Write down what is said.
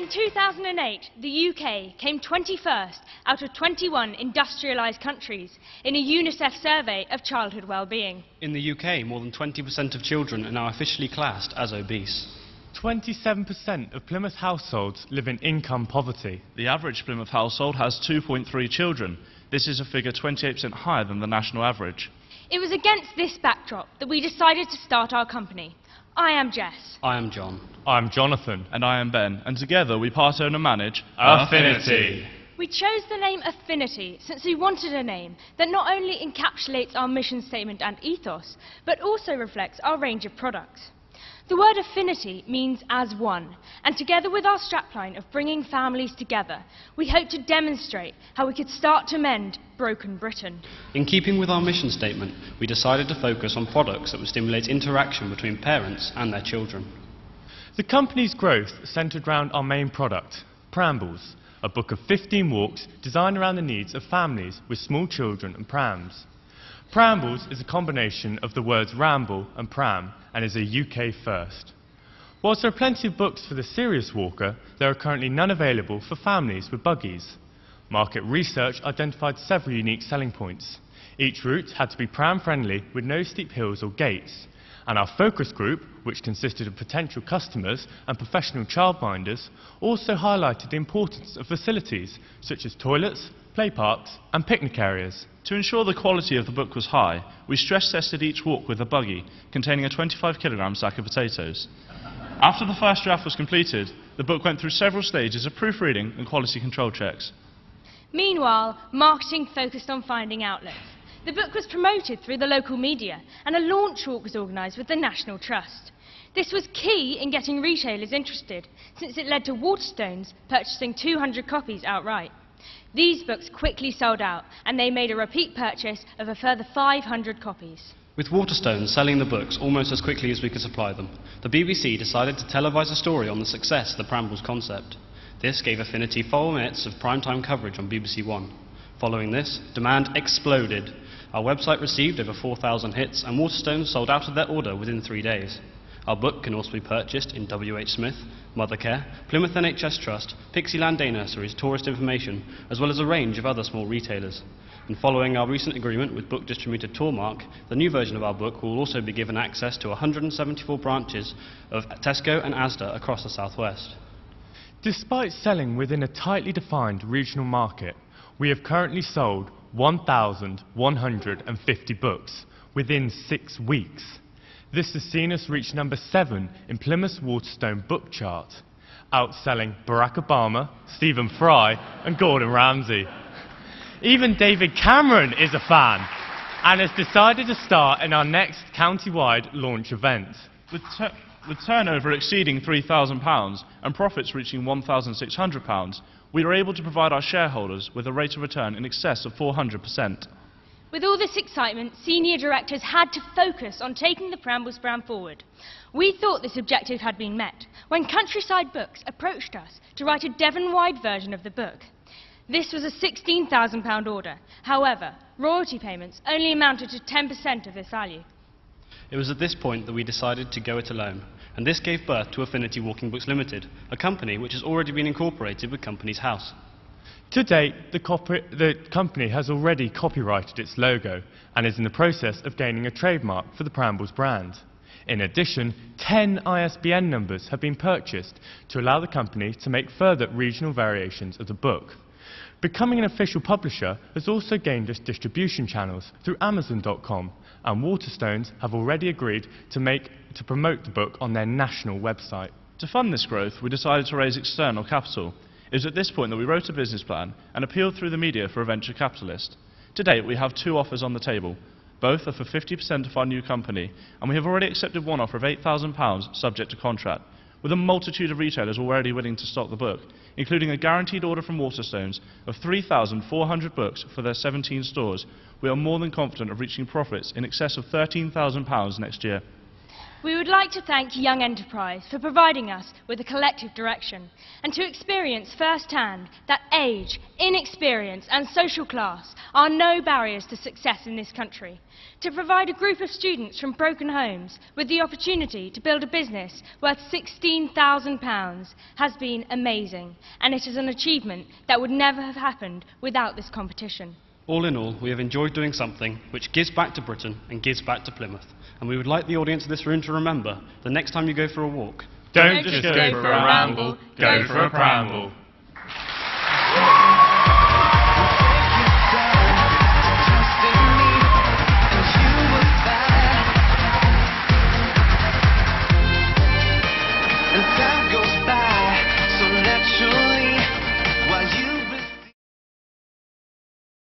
In 2008, the UK came 21st out of 21 industrialised countries in a UNICEF survey of childhood well-being. In the UK, more than 20% of children are now officially classed as obese. 27% of Plymouth households live in income poverty. The average Plymouth household has 2.3 children. This is a figure 28% higher than the national average. It was against this backdrop that we decided to start our company. I am Jess. I am John. I'm Jonathan. And I am Ben, and together we part own and manage Affinity. We chose the name Affinity since we wanted a name that not only encapsulates our mission statement and ethos, but also reflects our range of products. The word affinity means as one, and together with our strapline of bringing families together, we hope to demonstrate how we could start to mend broken Britain. In keeping with our mission statement, we decided to focus on products that would stimulate interaction between parents and their children. The company's growth centred around our main product, Prambles, a book of 15 walks designed around the needs of families with small children and prams. Prambles is a combination of the words ramble and pram and is a UK first. Whilst there are plenty of books for the serious walker, there are currently none available for families with buggies. Market research identified several unique selling points. Each route had to be pram-friendly with no steep hills or gates. And our focus group, which consisted of potential customers and professional childminders, also highlighted the importance of facilities such as toilets, play parks and picnic areas. To ensure the quality of the book was high, we stress-tested each walk with a buggy containing a 25-kilogram sack of potatoes. After the first draft was completed, the book went through several stages of proofreading and quality control checks. Meanwhile, marketing focused on finding outlets. The book was promoted through the local media, and a launch walk was organised with the National Trust. This was key in getting retailers interested, since it led to Waterstones purchasing 200 copies outright. These books quickly sold out, and they made a repeat purchase of a further 500 copies. With Waterstones selling the books almost as quickly as we could supply them, the BBC decided to televise a story on the success of the Prambles concept. This gave Affinity 4 minutes of primetime coverage on BBC One. Following this, demand exploded. Our website received over 4,000 hits, and Waterstones sold out of their order within 3 days. Our book can also be purchased in WH Smith, Mothercare, Plymouth NHS Trust, Pixieland Day Nurseries, Tourist Information, as well as a range of other small retailers. And following our recent agreement with book distributor Tormark, the new version of our book will also be given access to 174 branches of Tesco and Asda across the southwest. Despite selling within a tightly defined regional market, we have currently sold 1,150 books within 6 weeks. This has seen us reach number 7 in Plymouth's Waterstone book chart, outselling Barack Obama, Stephen Fry and Gordon Ramsay. Even David Cameron is a fan and has decided to start in our next county-wide launch event. With turnover exceeding £3,000 and profits reaching £1,600, we were able to provide our shareholders with a rate of return in excess of 400%. With all this excitement, senior directors had to focus on taking the Prambles brand forward. We thought this objective had been met when Countryside Books approached us to write a Devon-wide version of the book. This was a £16,000 order. However, royalty payments only amounted to 10% of this value. It was at this point that we decided to go it alone, and this gave birth to Affinity Walking Books Limited, a company which has already been incorporated with Companies House. To date, the company has already copyrighted its logo and is in the process of gaining a trademark for the Prambles brand. In addition, 10 ISBN numbers have been purchased to allow the company to make further regional variations of the book. Becoming an official publisher has also gained us distribution channels through Amazon.com, and Waterstones have already agreed to promote the book on their national website. To fund this growth, we decided to raise external capital. It was at this point that we wrote a business plan and appealed through the media for a venture capitalist. To date, we have 2 offers on the table. Both are for 50% of our new company, and we have already accepted one offer of £8,000 subject to contract, with a multitude of retailers already willing to stock the book, including a guaranteed order from Waterstones of 3,400 books for their 17 stores. We are more than confident of reaching profits in excess of £13,000 next year. we would like to thank Young Enterprise for providing us with a collective direction and to experience firsthand that age, inexperience and social class are no barriers to success in this country. To provide a group of students from broken homes with the opportunity to build a business worth £16,000 has been amazing, and it is an achievement that would never have happened without this competition. All in all, we have enjoyed doing something which gives back to Britain and gives back to Plymouth. And we would like the audience of this room to remember, the next time you go for a walk, Don't just go for a ramble, go for a pramble.